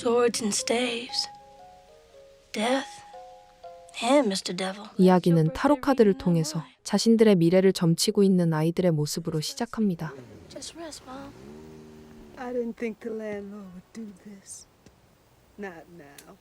Swords and staves. Death. And Mr. Devil. 이야기는 타로 카드를 통해서 자신들의 미래를 점치고 있는 아이들의 모습으로 시작합니다. Just rest, Mom. I didn't think the landlord would do this. Not now.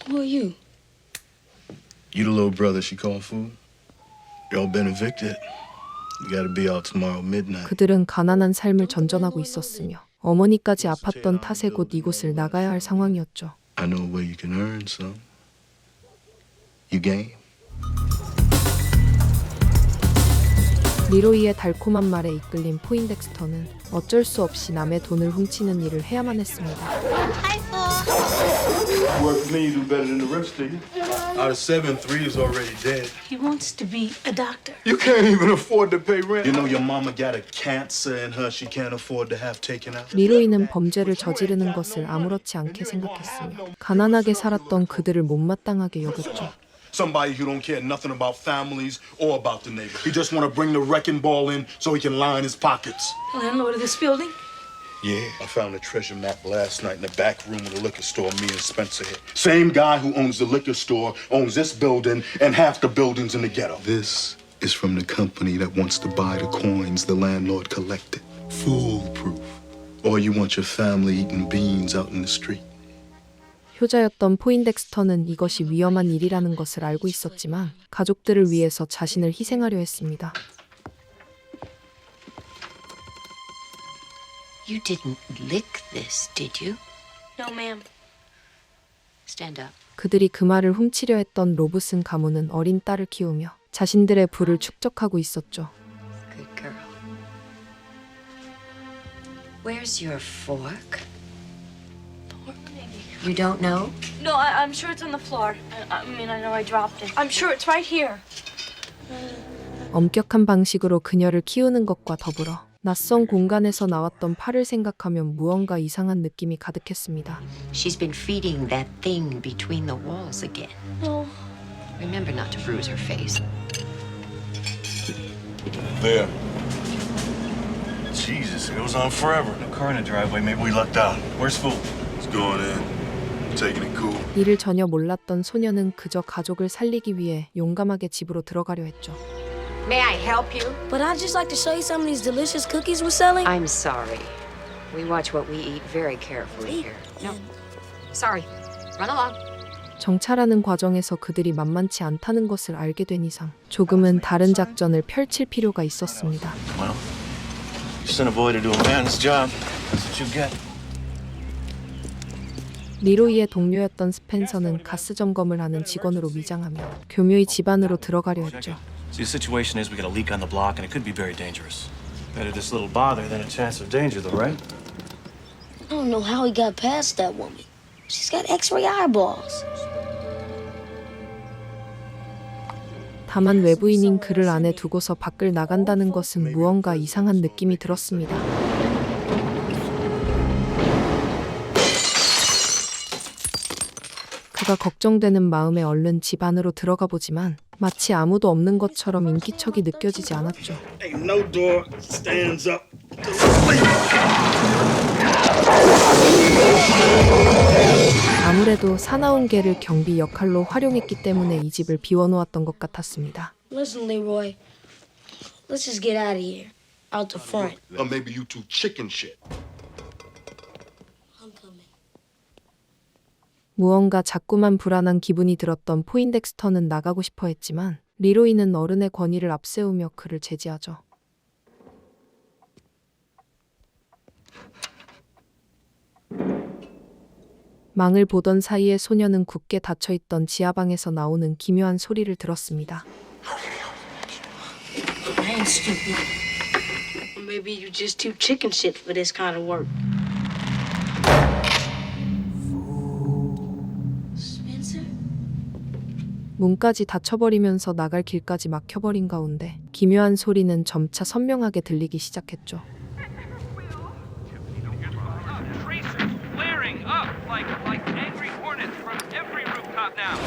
Who are you? You the little brother she called fool? Y'all been evicted. You gotta be out tomorrow midnight. 그들은 가난한 삶을 전전하고 있었으며 어머니까지 아팠던 탓에 곧 이곳을 나가야 할 상황이었죠. I know a way you can earn some. You game? 리로이의 달콤한 말에 이끌린 포인덱스터는 어쩔 수 없이 남의 돈을 훔치는 일을 해야만 했습니다. Work for me, you do better than the rest of you. Out of 7, 3 is already dead. He wants to be a doctor. You can't even afford to pay rent. You know your mama got a cancer in her she can't afford to have taken out. 리로이는 범죄를 저지르는 것을 아무렇지 않게 생각했으며 가난하게 살았던 그들을 못마땅하게 여겼죠. Somebody who don't care nothing about families or about the neighbor. He just want to bring the wrecking ball in so he can line his pockets. Landlord of this building? Yeah, I found a treasure map last night in the back room of the liquor store me and Spencer hit. Same guy who owns the liquor store owns this building and half the buildings in the ghetto. This is from the company that wants to buy the coins the landlord collected. Foolproof. Or you want your family eating beans out in the street. 효자였던 포인덱스터는 이것이 위험한 일이라는 것을 알고 있었지만 가족들을 위해서 자신을 희생하려 했습니다. You didn't lick this, did you? No, ma'am. Stand up. 그들이 그 말을 훔치려 했던 로브슨 가문은 어린 딸을 키우며 자신들의 부를 축적하고 있었죠. Good girl. Where's your fork? You don't know? No, I'm sure it's on the floor. I know I dropped it. I'm sure it's right here. 엄격한 방식으로 그녀를 키우는 것과 더불어 낯선 공간에서 나왔던 팔을 생각하면 무언가 이상한 느낌이 가득했습니다. She's been feeding that thing between the walls again. No. Remember not to bruise her face. There. Jesus, it goes on forever. No car in the driveway. Maybe we lucked out. Where's Fool? He's going in. Taking it cool. 이를 전혀 몰랐던 소녀는 그저 가족을 살리기 위해 용감하게 집으로 들어가려 했죠. May I help you? But I'd just like to show you some of these delicious cookies we're selling. I'm sorry. We watch what we eat very carefully here. No. Sorry. Run along. 정찰하는 과정에서 그들이 만만치 않다는 것을 알게 된 이상 조금은 다른 작전을 펼칠 필요가 있었습니다. Well, you sent a boy to do a man's job. That's what you get. 리로이의 동료였던 스펜서는 가스 점검을 하는 직원으로 위장하며 교묘히 집 안으로 들어가려 했죠. See, the situation is we got a leak on the block, and it could be very dangerous. Better this little bother than a chance of danger, though, right? I don't know how he got past that woman. She's got X-ray eyeballs. 다만 외부인인 그를 안에 두고서 밖을 나간다는 것은 무언가 이상한 느낌이 들었습니다. 그가 걱정되는 마음에 얼른 집 안으로 들어가 보지만 마치 아무도 없는 것처럼 인기척이 느껴지지 않았죠. Ain't no door stands up. 아무래도 사나운 개를 경비 역할로 활용했기 때문에 이 집을 비워놓았던 것 같았습니다. Listen, Leroy. Let's just get out of here. Out the front. Or maybe you two chicken shit. I'm coming. 무언가 자꾸만 불안한 기분이 들었던 포인덱스터는 나가고 싶어 했지만 리로이는 어른의 권위를 앞세우며 그를 제지하죠. 망을 보던 사이에 소녀는 굳게 닫혀있던 지하방에서 나오는 기묘한 소리를 들었습니다. I ain't stupid. Maybe you're just too chicken shit for this kind of work. Spencer? 문까지 닫혀버리면서 나갈 길까지 막혀버린 가운데 기묘한 소리는 점차 선명하게 들리기 시작했죠. Flaring up like angry hornets from every rooftop now.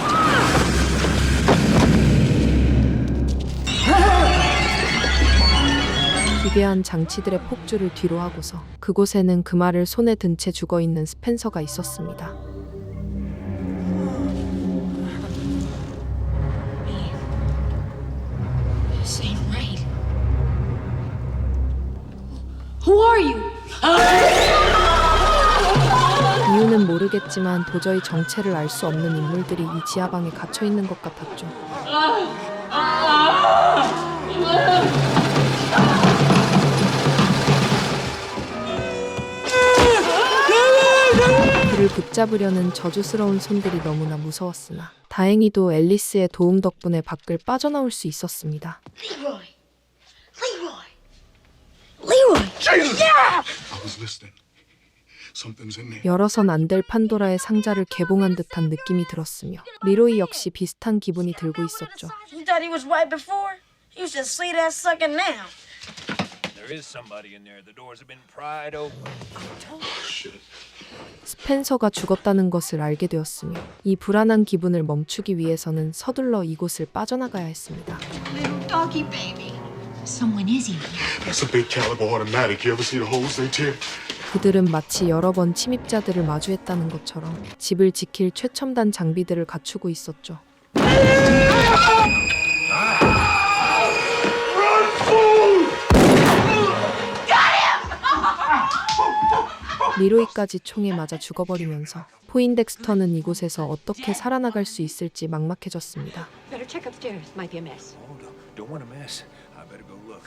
기괴한 장치들의 폭주를 뒤로 하고서 그곳에는 그 말을 손에 든 채 죽어있는 스펜서가 있었습니다. This ain't right. Who are you? 이유는 모르겠지만 도저히 정체를 알 수 없는 인물들이 이 지하방에 갇혀 있는 것 같았죠. 그를 붙잡으려는 저주스러운 손들이 너무나 무서웠으나 다행히도 앨리스의 도움 덕분에 밖을 빠져나올 수 있었습니다. Leroy. Leroy. Jesus! I was listening. Something's in there. 열어선 안 될 판도라의 상자를 개봉한 듯한 느낌이 들었으며 리로이 역시 비슷한 기분이 들고 있었죠. You thought he was right before? You should see that sucker now. There is somebody in there. The doors have been pried open. Shit. 스펜서가 죽었다는 것을 알게 되었으며 이 불안한 기분을 멈추기 위해서는 서둘러 이곳을 빠져나가야 했습니다. Little doggy baby. Someone is in here. That's a big caliber automatic. You ever see the holes they tear? 그들은 마치 여러 번 침입자들을 마주했다는 것처럼 집을 지킬 최첨단 장비들을 갖추고 있었죠. 리로이까지 총에 맞아 죽어버리면서 포인덱스터는 이곳에서 어떻게 살아나갈 수 있을지 막막해졌습니다. Better check upstairs. Might be a mess. Hold up. Don't want a mess. I better go look.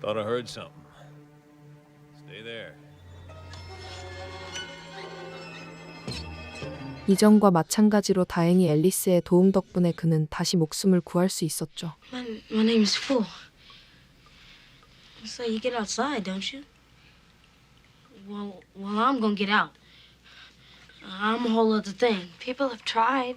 Thought I heard something. Stay there. 이전과 마찬가지로 다행히 앨리스의 도움 덕분에 그는 다시 목숨을 구할 수 있었죠. My name is Fool. So you get outside, don't you? Well, I'm gonna get out. I'm a whole other thing. People have tried.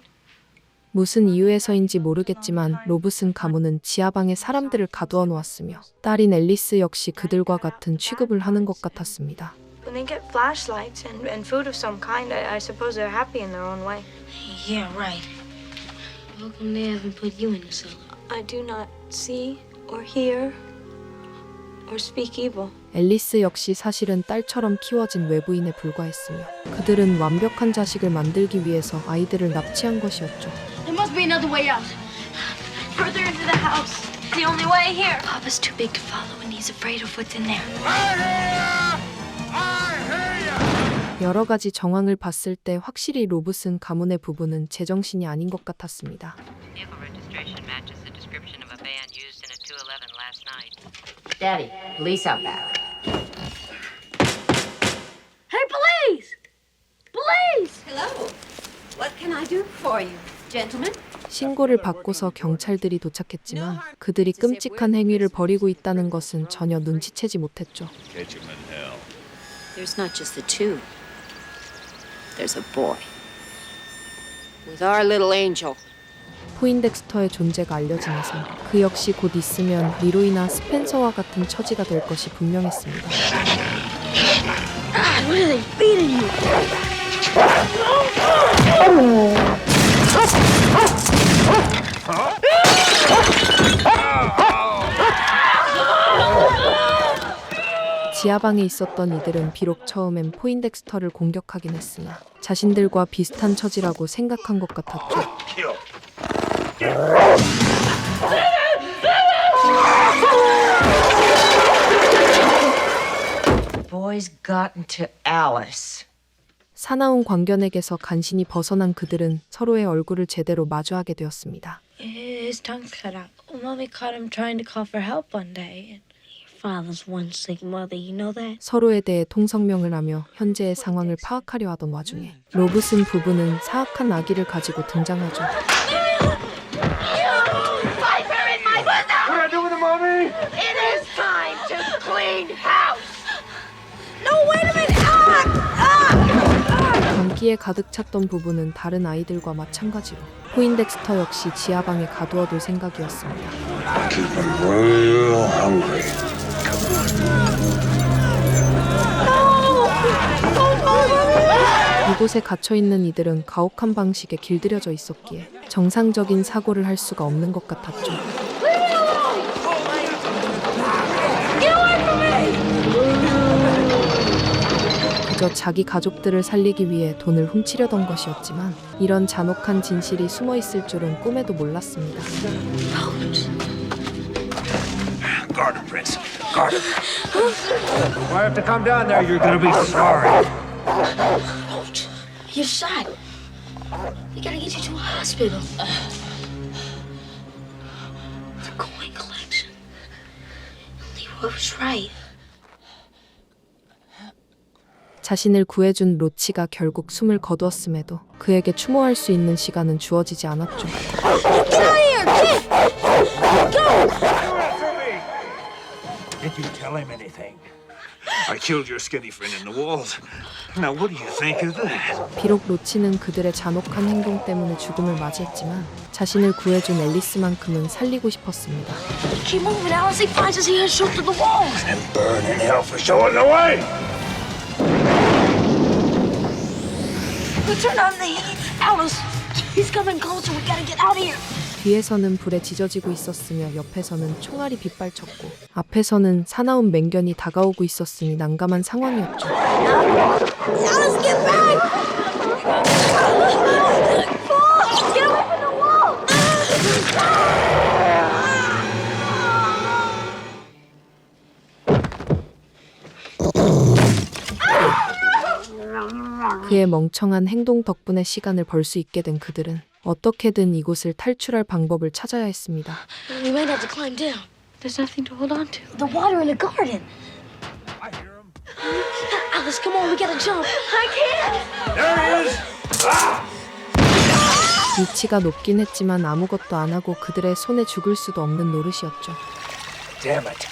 무슨 이유에서인지 모르겠지만 로봇은 가문은 지하방에 사람들을 가두어 놓았으며 딸인 앨리스 역시 그들과 같은 취급을 하는 것 같았습니다. When they get flashlights and food of some kind, I suppose they're happy in their own way. Yeah, right. How come they haven't put you in the cellar? I do not see or hear or speak evil. 앨리스 역시 사실은 딸처럼 키워진 외부인에 불과했으며 그들은 완벽한 자식을 만들기 위해서 아이들을 납치한 것이었죠. There must be another way out. Further into the house. The only way here. Papa's too big to follow and he's afraid of what's in there. 여러 가지 정황을 봤을 때 확실히 로봇은 가문의 부부는 제정신이 아닌 것 같았습니다. Vehicle registration matches the description of a van used in a 211 last night. Daddy, police out back. Hey, police! Police! Hello. What can I do for you, gentlemen? 신고를 받고서 경찰들이 도착했지만 그들이 끔찍한 행위를 벌이고 있다는 것은 전혀 눈치채지 못했죠. Catch him in hell. There's not just the two. There's a boy. With our little angel. 포인덱스터의 존재가 알려지면서 그 역시 곧 있으면 리로이나 스펜서와 같은 처지가 될 것이 분명했습니다. God, what are they feeding you? 지하방에 있었던 이들은 비록 처음엔 포인덱스터를 공격하긴 했으나 자신들과 비슷한 처지라고 생각한 것 같았죠. Boys got into Alice. 사나운 광견에게서 간신히 벗어난 그들은 서로의 얼굴을 제대로 마주하게 되었습니다. His tongue's cut out. Mommy caught him trying to call for help one day. Your father's one sick mother, you know that? 서로에 대해 통성명을 하며 현재의 상황을 파악하려 하던 와중에 로봇은 부부는 사악한 아기를 가지고 등장하죠. What I do with the mommy? It is time to clean house. 광기에 가득 찼던 부부는 다른 아이들과 마찬가지로 포인덱스터 역시 지하방에 가두어둘 생각이었습니다. 이곳에 갇혀있는 이들은 가혹한 방식에 길들여져 있었기에 정상적인 사고를 할 수가 없는 것 같았죠. 그저 자기 가족들을 살리기 위해 돈을 훔치려던 것이었지만 이런 잔혹한 진실이 숨어 있을 줄은 꿈에도 몰랐습니다. Guard him, Prince. Guard him. If I have to come down there, you're gonna be sorry. Roach, you're shot. We gotta get you to a hospital. The coin collection. Leroy was right. 자신을 구해준 로치가 결국 숨을 거두었음에도 그에게 추모할 수 있는 시간은 주어지지 않았죠. Did you tell him anything? I killed your skinny friend in the walls. Now what do you think of that? 비록 로치는 그들의 잔혹한 행동 때문에 죽음을 맞이했지만 자신을 구해준 앨리스만큼은 살리고 싶었습니다. Keep moving, Alice. He finds us here and shoot through the walls. And burn in hell for showing the way! We turn on the heat. Alice, he's coming closer. We gotta get out of here. 뒤에서는 불에 지져지고 있었으며 옆에서는 총알이 빗발쳤고 앞에서는 사나운 맹견이 다가오고 있었으니 난감한 상황이었죠. Alice, get back! Get away from the wall! 그의 멍청한 행동 덕분에 시간을 벌 수 있게 된 그들은 어떻게든 이곳을 탈출할 방법을 찾아야 했습니다. We might have to climb down. There's nothing to hold on to. The water in the garden. I hear him. Alice, come on, we gotta jump. I can't. There he is! 위치가 높긴 했지만 아무것도 안 하고 그들의 손에 죽을 수도 없는 노릇이었죠. Damn it.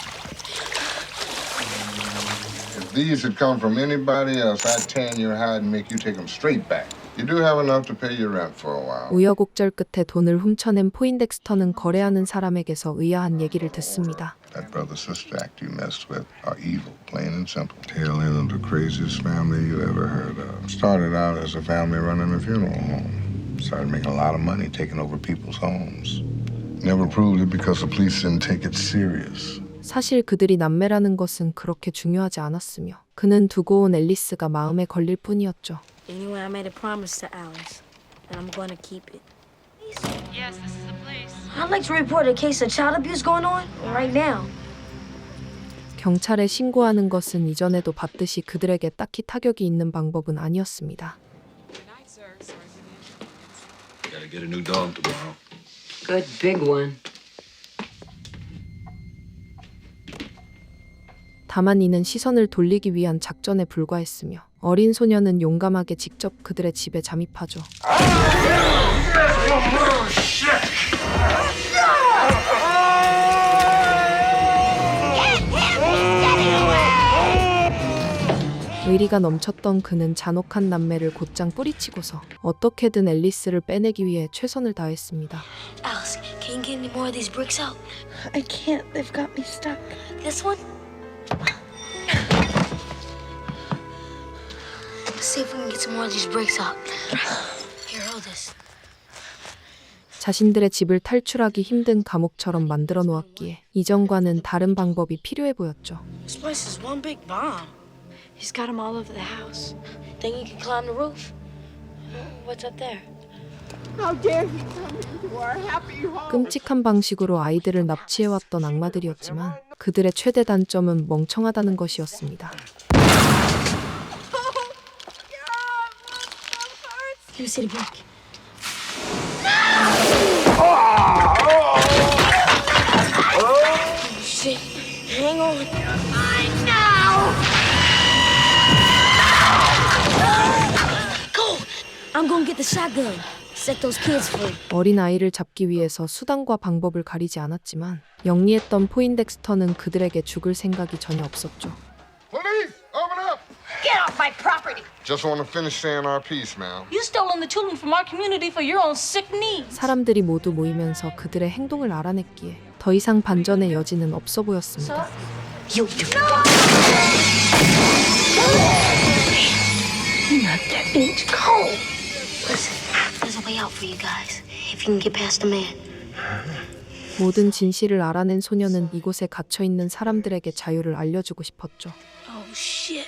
If these had come from anybody else, I'd tan your hide and make you take them straight back. You do have enough to pay your rent for a while. 우여곡절 끝에 돈을 훔쳐낸 포인덱스터는 거래하는 사람에게서 의아한 얘기를 듣습니다. That brother-sister act you messed with are evil, plain and simple. Tail end of the craziest family you ever heard of. Started out as a family running a funeral home. Started making a lot of money taking over people's homes. Never proved it because the police didn't take it serious. 사실 그들이 남매라는 것은 그렇게 중요하지 않았으며 그는 두고 온 앨리스가 마음에 걸릴 뿐이었죠. Anyway, I made a promise to Alice, and I'm gonna keep it. Yes, this is the place. I'd like to report a case of child abuse going on right now. 경찰에 신고하는 것은 이전에도 봤듯이 그들에게 딱히 타격이 있는 방법은 아니었습니다. Gotta get a new dog tomorrow. Good big one. 다만 이는 시선을 돌리기 위한 작전에 불과했으며 어린 소녀는 용감하게 직접 그들의 집에 잠입하죠. 의리가 넘쳤던 그는 잔혹한 남매를 곧장 뿌리치고서 어떻게든 앨리스를 빼내기 위해 최선을 다했습니다. Alice, can you get any more of these bricks out? I can't. They've got me stuck. This one? Let's see if we can get some more of these bricks out. Here, hold this. 자신들의 집을 탈출하기 힘든 감옥처럼 만들어 놓았기에 이전과는 다른 방법이 필요해 보였죠. This place is one big bomb. He's got them all over the house. Think you can climb the roof? What's up there? How dare you come into our happy home? 끔찍한 방식으로 아이들을 납치해왔던 악마들이었지만 그들의 최대 단점은 멍청하다는 것이었습니다. Let me see the brick. Oh, shit. Hang on. Mine now. Go. I'm gonna get the shotgun. Set those kids free. 어린 아이를 잡기 위해서 수단과 방법을 가리지 않았지만 영리했던 포인덱스터는 그들에게 죽을 생각이 전혀 없었죠. Police, open up! Get off my property! Just want to finish saying our piece, ma'am. You stolen the children from our community for your own sick needs. 사람들이 모두 모이면서 그들의 행동을 알아냈기에 더 이상 반전의 여지는 없어 보였습니다. You do. You have that bitch cold. Listen, there's a way out for you guys. If you can get past the man. 모든 진실을 알아낸 소녀는 이곳에 갇혀있는 사람들에게 자유를 알려주고 싶었죠. Oh shit.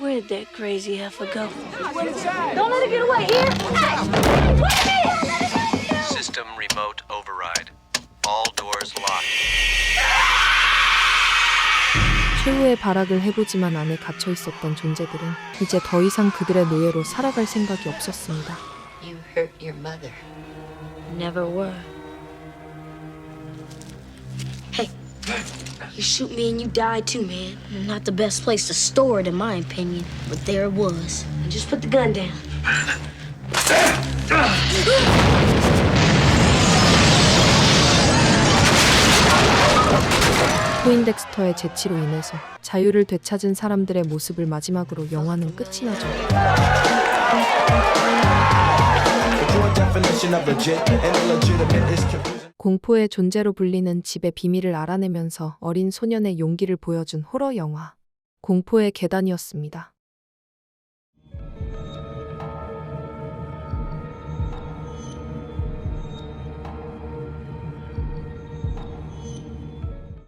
Where did that crazy heifer go? Don't let her get away. Here. Hey, wait a minute. System remote override. All doors locked. 최후의 발악을 해보지만 안에 갇혀 있었던 존재들은 이제 더 이상 그들의 노예로 살아갈 생각이 없었습니다. You hurt your mother. Never were. Hey, you shoot me and you die too, man. Not the best place to store it, in my opinion. But there it was. And just put the gun down. 포인덱스터의 재치로 인해서 자유를 되찾은 사람들의 모습을 마지막으로 영화는 끝이 나죠. 공포의 존재로 불리는 집의 비밀을 알아내면서 어린 소년의 용기를 보여준 호러 영화 공포의 계단이었습니다.